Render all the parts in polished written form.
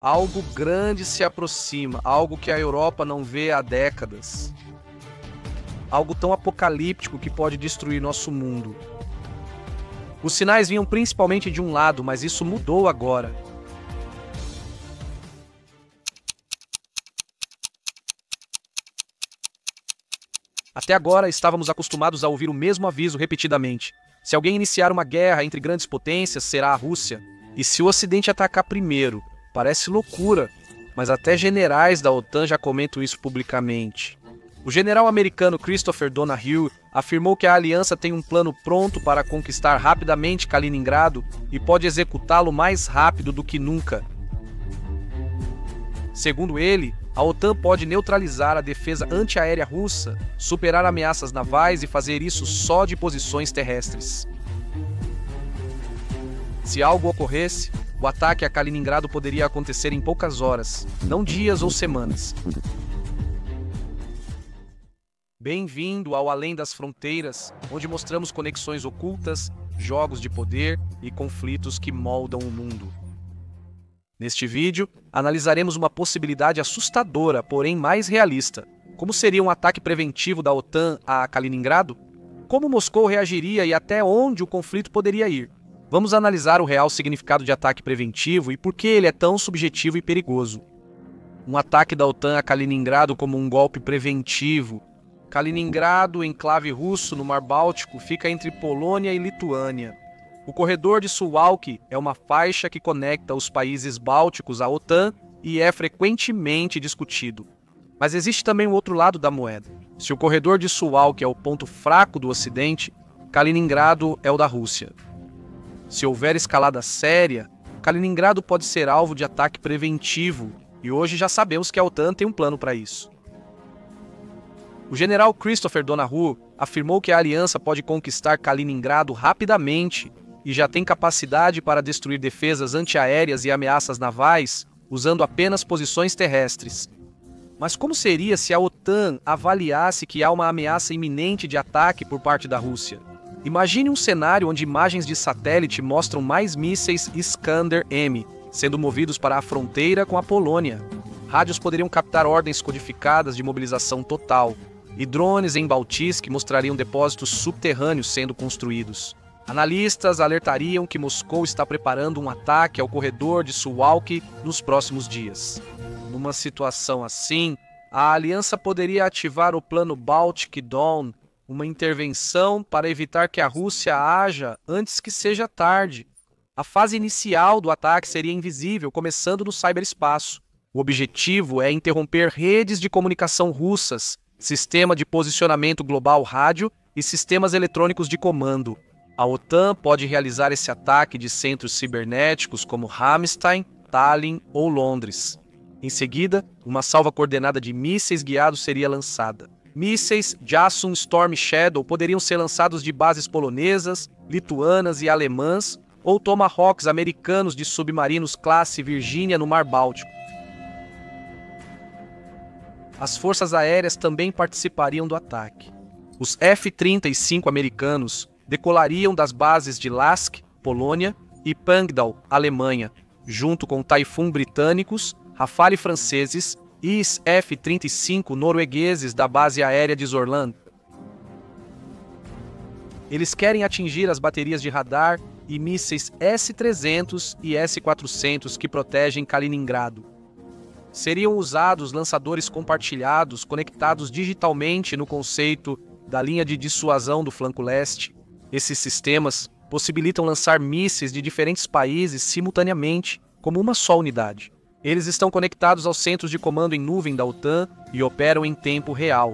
Algo grande se aproxima, algo que a Europa não vê há décadas. Algo tão apocalíptico que pode destruir nosso mundo. Os sinais vinham principalmente de um lado, mas isso mudou agora. Até agora, estávamos acostumados a ouvir o mesmo aviso repetidamente. Se alguém iniciar uma guerra entre grandes potências, será a Rússia. E se o Ocidente atacar primeiro? Parece loucura, mas até generais da OTAN já comentam isso publicamente. O general americano Christopher Donahue afirmou que a aliança tem um plano pronto para conquistar rapidamente Kaliningrado e pode executá-lo mais rápido do que nunca. Segundo ele, a OTAN pode neutralizar a defesa antiaérea russa, superar ameaças navais e fazer isso só de posições terrestres. Se algo ocorresse, o ataque a Kaliningrado poderia acontecer em poucas horas, não dias ou semanas. Bem-vindo ao Além das Fronteiras, onde mostramos conexões ocultas, jogos de poder e conflitos que moldam o mundo. Neste vídeo, analisaremos uma possibilidade assustadora, porém mais realista. Como seria um ataque preventivo da OTAN a Kaliningrado? Como Moscou reagiria e até onde o conflito poderia ir? Vamos analisar o real significado de ataque preventivo e por que ele é tão subjetivo e perigoso. Um ataque da OTAN a Kaliningrado como um golpe preventivo. Kaliningrado, enclave russo no Mar Báltico, fica entre Polônia e Lituânia. O corredor de Suwałki é uma faixa que conecta os países bálticos à OTAN e é frequentemente discutido. Mas existe também o outro lado da moeda. Se o corredor de Suwałki é o ponto fraco do Ocidente, Kaliningrado é o da Rússia. Se houver escalada séria, Kaliningrado pode ser alvo de ataque preventivo, e hoje já sabemos que a OTAN tem um plano para isso. O general Christopher Donahue afirmou que a aliança pode conquistar Kaliningrado rapidamente e já tem capacidade para destruir defesas antiaéreas e ameaças navais usando apenas posições terrestres. Mas como seria se a OTAN avaliasse que há uma ameaça iminente de ataque por parte da Rússia? Imagine um cenário onde imagens de satélite mostram mais mísseis Iskander-M sendo movidos para a fronteira com a Polônia. Rádios poderiam captar ordens codificadas de mobilização total, e drones em Baltisk mostrariam depósitos subterrâneos sendo construídos. Analistas alertariam que Moscou está preparando um ataque ao corredor de Suwałki nos próximos dias. Numa situação assim, a aliança poderia ativar o plano Baltic Dawn, uma intervenção para evitar que a Rússia haja antes que seja tarde. A fase inicial do ataque seria invisível, começando no ciberespaço. O objetivo é interromper redes de comunicação russas, sistema de posicionamento global rádio e sistemas eletrônicos de comando. A OTAN pode realizar esse ataque de centros cibernéticos como Ramstein, Tallinn ou Londres. Em seguida, uma salva coordenada de mísseis guiados seria lançada. Mísseis Jason Storm Shadow poderiam ser lançados de bases polonesas, lituanas e alemãs ou Tomahawks americanos de submarinos classe Virginia no Mar Báltico. As forças aéreas também participariam do ataque. Os F-35 americanos decolariam das bases de Lask, Polônia, e Pangdal, Alemanha, junto com Typhoon britânicos, Rafale franceses e F-35 noruegueses da base aérea de Zorland. Eles querem atingir as baterias de radar e mísseis S-300 e S-400 que protegem Kaliningrado. Seriam usados lançadores compartilhados conectados digitalmente no conceito da linha de dissuasão do flanco leste. Esses sistemas possibilitam lançar mísseis de diferentes países simultaneamente, como uma só unidade. Eles estão conectados aos centros de comando em nuvem da OTAN e operam em tempo real.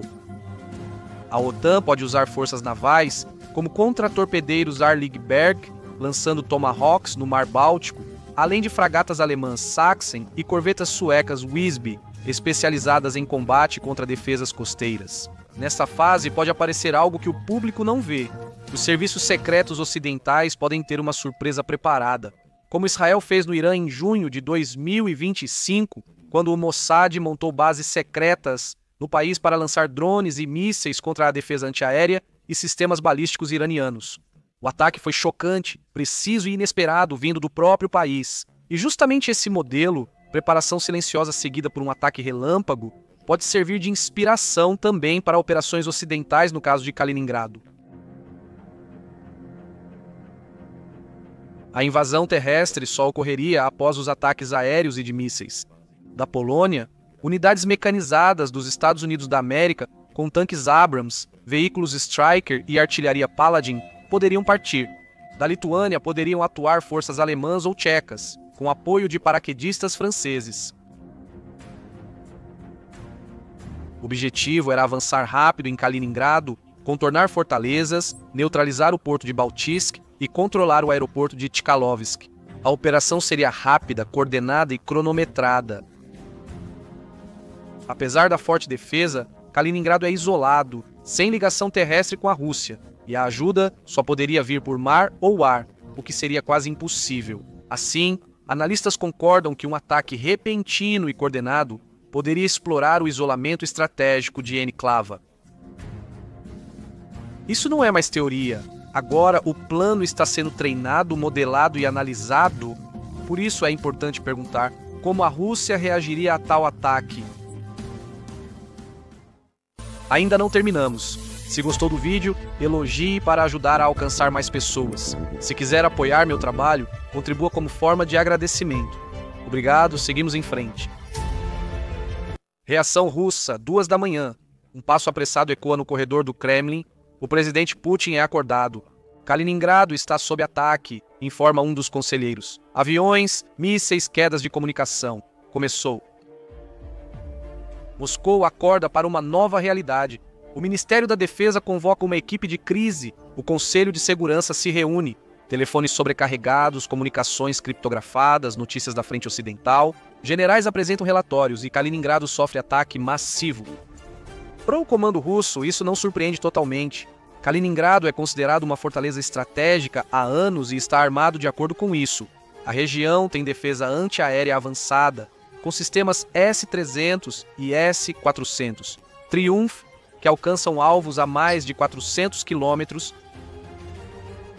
A OTAN pode usar forças navais, como contra-torpedeiros Arleigh Burke, lançando Tomahawks no Mar Báltico, além de fragatas alemãs Sachsen e corvetas suecas Visby, especializadas em combate contra defesas costeiras. Nessa fase pode aparecer algo que o público não vê. Os serviços secretos ocidentais podem ter uma surpresa preparada, como Israel fez no Irã em junho de 2025, quando o Mossad montou bases secretas no país para lançar drones e mísseis contra a defesa antiaérea e sistemas balísticos iranianos. O ataque foi chocante, preciso e inesperado vindo do próprio país. E justamente esse modelo preparação silenciosa seguida por um ataque relâmpago, pode servir de inspiração também para operações ocidentais no caso de Kaliningrado. A invasão terrestre só ocorreria após os ataques aéreos e de mísseis. Da Polônia, unidades mecanizadas dos Estados Unidos da América, com tanques Abrams, veículos Stryker e artilharia Paladin, poderiam partir. Da Lituânia poderiam atuar forças alemãs ou tchecas, com apoio de paraquedistas franceses. O objetivo era avançar rápido em Kaliningrado, contornar fortalezas, neutralizar o porto de Baltijsk e controlar o aeroporto de Tchalovsk. A operação seria rápida, coordenada e cronometrada. Apesar da forte defesa, Kaliningrado é isolado, sem ligação terrestre com a Rússia, e a ajuda só poderia vir por mar ou ar, o que seria quase impossível. Assim, analistas concordam que um ataque repentino e coordenado poderia explorar o isolamento estratégico de Enclava. Isso não é mais teoria. Agora o plano está sendo treinado, modelado e analisado. Por isso é importante perguntar como a Rússia reagiria a tal ataque. Ainda não terminamos. Se gostou do vídeo, elogie para ajudar a alcançar mais pessoas. Se quiser apoiar meu trabalho, contribua como forma de agradecimento. Obrigado, seguimos em frente. Reação russa, 2 da manhã. Um passo apressado ecoa no corredor do Kremlin. O presidente Putin é acordado. Kaliningrado está sob ataque, informa um dos conselheiros. Aviões, mísseis, quedas de comunicação. Começou. Moscou acorda para uma nova realidade. O Ministério da Defesa convoca uma equipe de crise. O Conselho de Segurança se reúne. Telefones sobrecarregados, comunicações criptografadas, notícias da frente ocidental. Generais apresentam relatórios e Kaliningrado sofre ataque massivo. Para o comando russo, isso não surpreende totalmente. Kaliningrado é considerado uma fortaleza estratégica há anos e está armado de acordo com isso. A região tem defesa antiaérea avançada, com sistemas S-300 e S-400. Triumph, que alcançam alvos a mais de 400 quilômetros.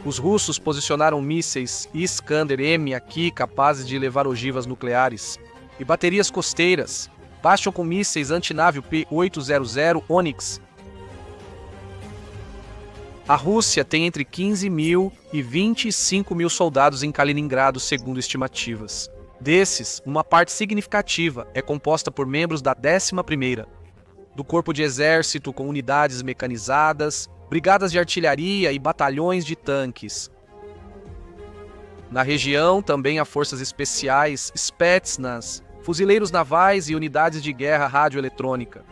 Os russos posicionaram mísseis Iskander-M aqui capazes de levar ogivas nucleares. E baterias costeiras. Bastion com mísseis antinávio P-800 Onyx. A Rússia tem entre 15 mil e 25 mil soldados em Kaliningrado, segundo estimativas. Desses, uma parte significativa é composta por membros da 11ª, do Corpo de Exército com unidades mecanizadas, brigadas de artilharia e batalhões de tanques. Na região também há forças especiais, Spetsnaz, fuzileiros navais e unidades de guerra radioeletrônica.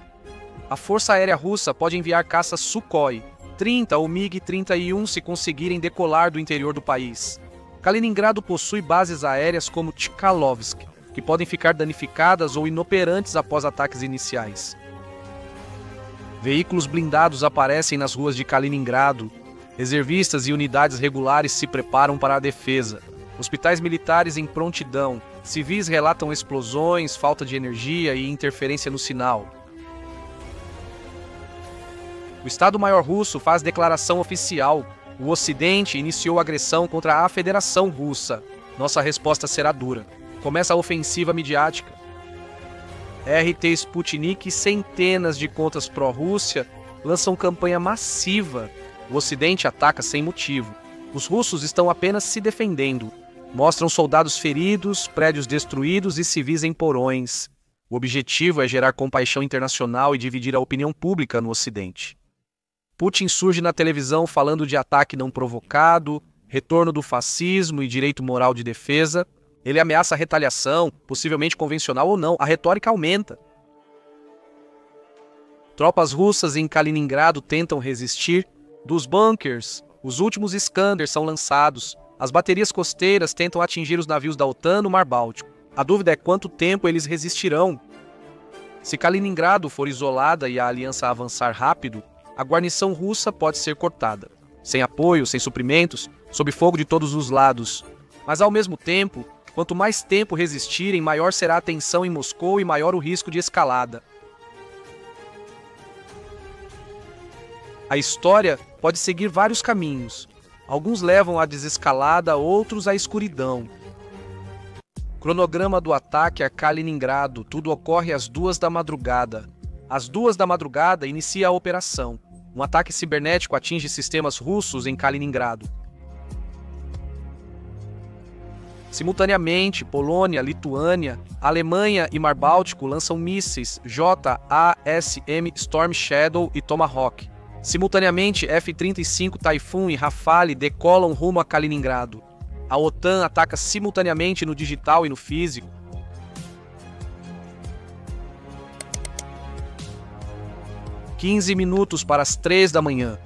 A Força Aérea Russa pode enviar caças Sukhoi 30 ou MiG-31 se conseguirem decolar do interior do país. Kaliningrado possui bases aéreas como Tchalovsk, que podem ficar danificadas ou inoperantes após ataques iniciais. Veículos blindados aparecem nas ruas de Kaliningrado. Reservistas e unidades regulares se preparam para a defesa. Hospitais militares em prontidão. Civis relatam explosões, falta de energia e interferência no sinal. O Estado-Maior russo faz declaração oficial. O Ocidente iniciou agressão contra a Federação Russa. Nossa resposta será dura. Começa a ofensiva midiática. RT Sputnik e centenas de contas pró-Rússia lançam campanha massiva. O Ocidente ataca sem motivo. Os russos estão apenas se defendendo. Mostram soldados feridos, prédios destruídos e civis em porões. O objetivo é gerar compaixão internacional e dividir a opinião pública no Ocidente. Putin surge na televisão falando de ataque não provocado, retorno do fascismo e direito moral de defesa. Ele ameaça retaliação, possivelmente convencional ou não. A retórica aumenta. Tropas russas em Kaliningrado tentam resistir. Dos bunkers, os últimos Iskander são lançados. As baterias costeiras tentam atingir os navios da OTAN no Mar Báltico. A dúvida é quanto tempo eles resistirão. Se Kaliningrado for isolada e a aliança avançar rápido, a guarnição russa pode ser cortada. Sem apoio, sem suprimentos, sob fogo de todos os lados. Mas ao mesmo tempo, quanto mais tempo resistirem, maior será a tensão em Moscou e maior o risco de escalada. A história pode seguir vários caminhos. Alguns levam à desescalada, outros à escuridão. Cronograma do ataque a Kaliningrado. Tudo ocorre às 2 da madrugada. Às 2 da madrugada inicia a operação. Um ataque cibernético atinge sistemas russos em Kaliningrado. Simultaneamente, Polônia, Lituânia, Alemanha e Mar Báltico lançam mísseis JASM Storm Shadow e Tomahawk. Simultaneamente, F-35 Typhoon e Rafale decolam rumo a Kaliningrado. A OTAN ataca simultaneamente no digital e no físico. "15 minutos para as 3 da manhã.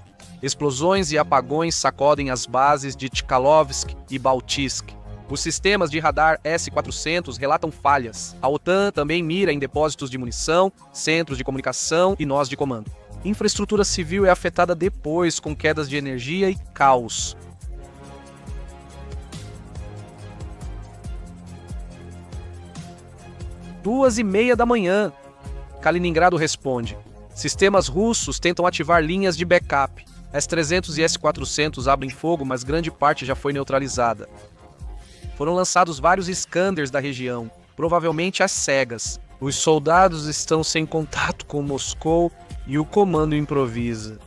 Explosões e apagões sacodem as bases de Tchalovsk e Baltsk. Os sistemas de radar S-400 relatam falhas. A OTAN também mira em depósitos de munição, centros de comunicação e nós de comando. Infraestrutura civil é afetada depois, com quedas de energia e caos. Duas e meia da manhã. Kaliningrado responde. Sistemas russos tentam ativar linhas de backup. S-300 e S-400 abrem fogo, mas grande parte já foi neutralizada. Foram lançados vários Iskanders da região, provavelmente às cegas. Os soldados estão sem contato com Moscou e o comando improvisa.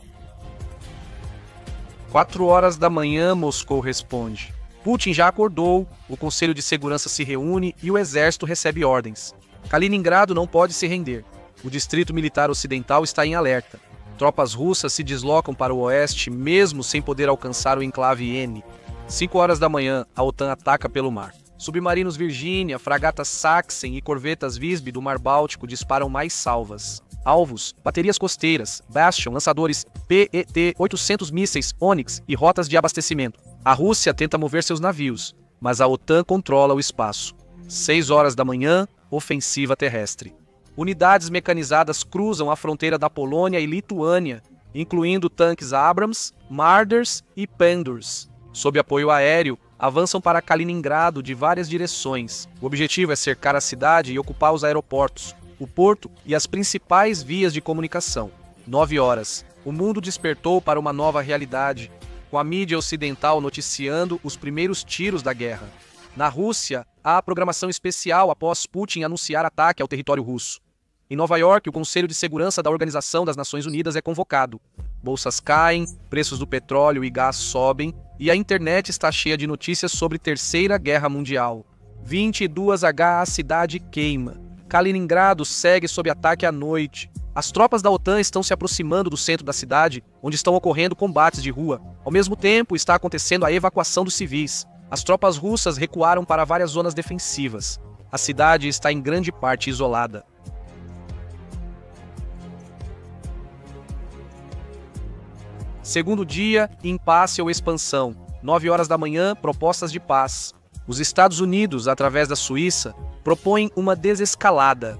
4 horas da manhã, Moscou responde. Putin já acordou, o Conselho de Segurança se reúne e o exército recebe ordens. Kaliningrado não pode se render. O Distrito Militar Ocidental está em alerta. Tropas russas se deslocam para o oeste, mesmo sem poder alcançar o enclave N. 5 horas da manhã, a OTAN ataca pelo mar. Submarinos Virginia, fragatas Sachsen e corvetas Visby do Mar Báltico disparam mais salvas. Alvos, baterias costeiras, Bastion, lançadores PET-800 mísseis, Onyx e rotas de abastecimento. A Rússia tenta mover seus navios, mas a OTAN controla o espaço. 6 horas da manhã, ofensiva terrestre. Unidades mecanizadas cruzam a fronteira da Polônia e Lituânia, incluindo tanques Abrams, Marders e Panthers. Sob apoio aéreo, avançam para Kaliningrado de várias direções. O objetivo é cercar a cidade e ocupar os aeroportos, o porto e as principais vias de comunicação. 9 horas. O mundo despertou para uma nova realidade, com a mídia ocidental noticiando os primeiros tiros da guerra. Na Rússia, há programação especial após Putin anunciar ataque ao território russo. Em Nova York, o Conselho de Segurança da Organização das Nações Unidas é convocado. Bolsas caem, preços do petróleo e gás sobem, e a internet está cheia de notícias sobre Terceira Guerra Mundial. 22H, a cidade queima. Kaliningrado segue sob ataque à noite. As tropas da OTAN estão se aproximando do centro da cidade, onde estão ocorrendo combates de rua. Ao mesmo tempo, está acontecendo a evacuação dos civis. As tropas russas recuaram para várias zonas defensivas. A cidade está em grande parte isolada. Segundo dia, impasse ou expansão. 9 horas da manhã, propostas de paz. Os Estados Unidos, através da Suíça, propõem uma desescalada.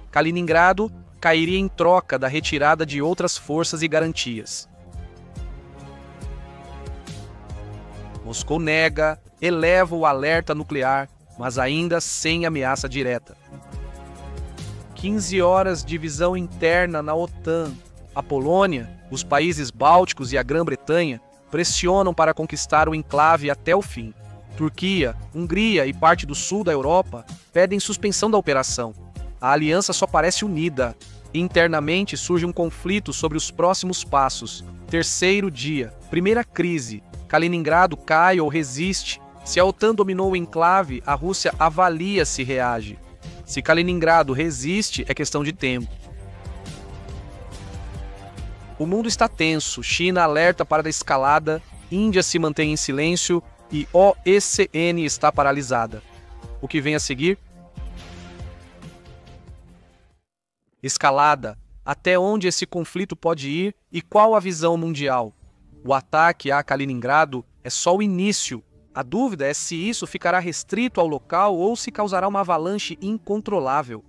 Kaliningrado cairia em troca da retirada de outras forças e garantias. Moscou nega, eleva o alerta nuclear, mas ainda sem ameaça direta. 15 horas, divisão interna na OTAN. A Polônia, os países bálticos e a Grã-Bretanha pressionam para conquistar o enclave até o fim. Turquia, Hungria e parte do sul da Europa pedem suspensão da operação. A aliança só parece unida. Internamente surge um conflito sobre os próximos passos. Terceiro dia, primeira crise. Kaliningrado cai ou resiste. Se a OTAN dominou o enclave, a Rússia avalia se reage. Se Kaliningrado resiste, é questão de tempo. O mundo está tenso, China alerta para a escalada, Índia se mantém em silêncio e OECN está paralisada. O que vem a seguir? Escalada. Até onde esse conflito pode ir e qual a visão mundial? O ataque a Kaliningrado é só o início. A dúvida é se isso ficará restrito ao local ou se causará uma avalanche incontrolável.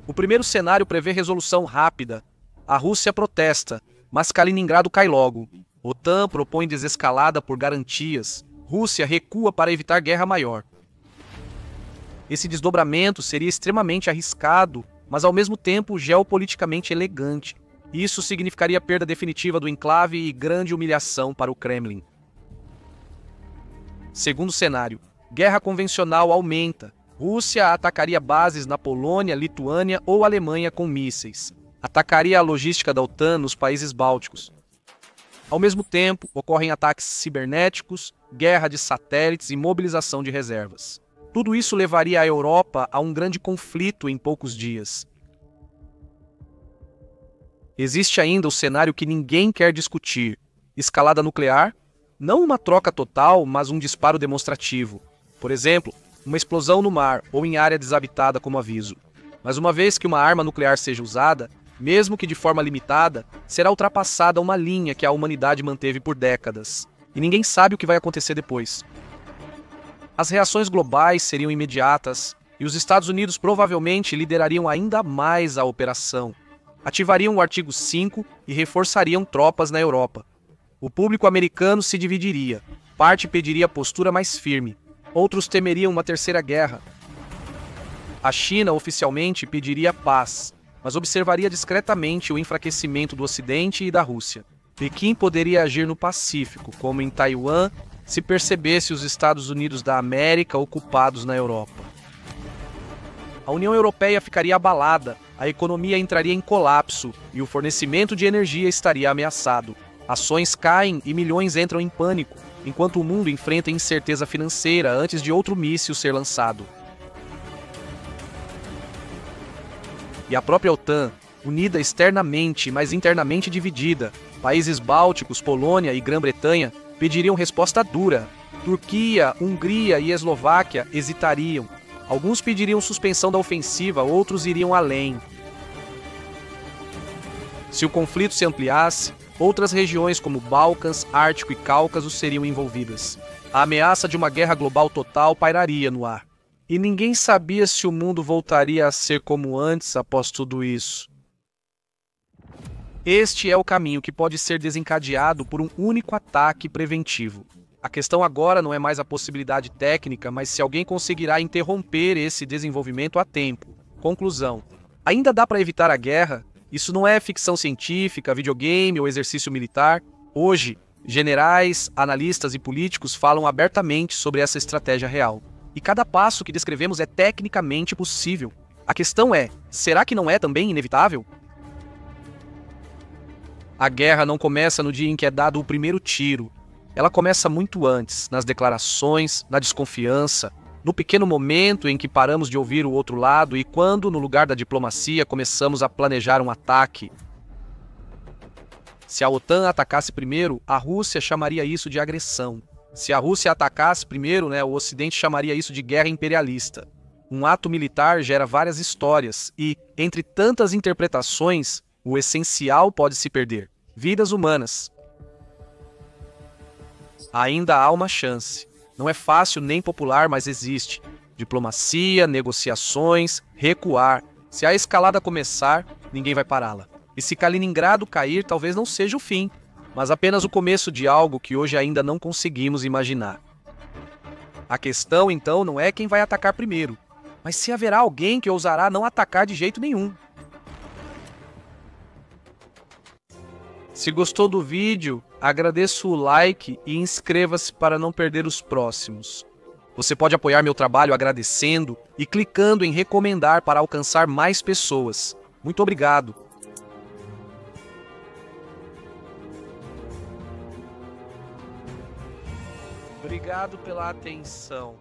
O primeiro cenário prevê resolução rápida. A Rússia protesta, mas Kaliningrado cai logo. OTAN propõe desescalada por garantias. Rússia recua para evitar guerra maior. Esse desdobramento seria extremamente arriscado, mas ao mesmo tempo geopoliticamente elegante. Isso significaria perda definitiva do enclave e grande humilhação para o Kremlin. Segundo cenário, Guerra convencional aumenta. Rússia atacaria bases na Polônia, Lituânia ou Alemanha com mísseis. Atacaria a logística da OTAN nos países bálticos. Ao mesmo tempo, ocorrem ataques cibernéticos, guerra de satélites e mobilização de reservas. Tudo isso levaria a Europa a um grande conflito em poucos dias. Existe ainda o cenário que ninguém quer discutir: escalada nuclear? Não uma troca total, mas um disparo demonstrativo. Por exemplo, uma explosão no mar ou em área desabitada como aviso. Mas uma vez que uma arma nuclear seja usada, mesmo que de forma limitada, será ultrapassada uma linha que a humanidade manteve por décadas. E ninguém sabe o que vai acontecer depois. As reações globais seriam imediatas, e os Estados Unidos provavelmente liderariam ainda mais a operação. Ativariam o artigo 5 e reforçariam tropas na Europa. O público americano se dividiria. Parte pediria postura mais firme. Outros temeriam uma terceira guerra. A China oficialmente pediria paz, mas observaria discretamente o enfraquecimento do Ocidente e da Rússia. Pequim poderia agir no Pacífico, como em Taiwan, se percebesse os Estados Unidos da América ocupados na Europa. A União Europeia ficaria abalada, a economia entraria em colapso e o fornecimento de energia estaria ameaçado. Ações caem e milhões entram em pânico, enquanto o mundo enfrenta incerteza financeira antes de outro míssil ser lançado. E a própria OTAN, unida externamente, mas internamente dividida, países bálticos, Polônia e Grã-Bretanha, pediriam resposta dura. Turquia, Hungria e Eslováquia hesitariam. Alguns pediriam suspensão da ofensiva, outros iriam além. Se o conflito se ampliasse, outras regiões como Balcãs, Ártico e Cáucaso seriam envolvidas. A ameaça de uma guerra global total pairaria no ar. E ninguém sabia se o mundo voltaria a ser como antes após tudo isso. Este é o caminho que pode ser desencadeado por um único ataque preventivo. A questão agora não é mais a possibilidade técnica, mas se alguém conseguirá interromper esse desenvolvimento a tempo. Conclusão: ainda dá para evitar a guerra? Isso não é ficção científica, videogame ou exercício militar. Hoje, generais, analistas e políticos falam abertamente sobre essa estratégia real. E cada passo que descrevemos é tecnicamente possível. A questão é, será que não é também inevitável? A guerra não começa no dia em que é dado o primeiro tiro. Ela começa muito antes, nas declarações, na desconfiança, no pequeno momento em que paramos de ouvir o outro lado e quando, no lugar da diplomacia, começamos a planejar um ataque. Se a OTAN atacasse primeiro, a Rússia chamaria isso de agressão. Se a Rússia atacasse primeiro, o Ocidente chamaria isso de guerra imperialista. Um ato militar gera várias histórias e, entre tantas interpretações, o essencial pode se perder: vidas humanas. Ainda há uma chance. Não é fácil nem popular, mas existe. Diplomacia, negociações, recuar. Se a escalada começar, ninguém vai pará-la. E se Kaliningrado cair, talvez não seja o fim, mas apenas o começo de algo que hoje ainda não conseguimos imaginar. A questão, então, não é quem vai atacar primeiro, mas se haverá alguém que ousará não atacar de jeito nenhum. Se gostou do vídeo, agradeço o like e inscreva-se para não perder os próximos. Você pode apoiar meu trabalho agradecendo e clicando em recomendar para alcançar mais pessoas. Muito obrigado! Obrigado pela atenção.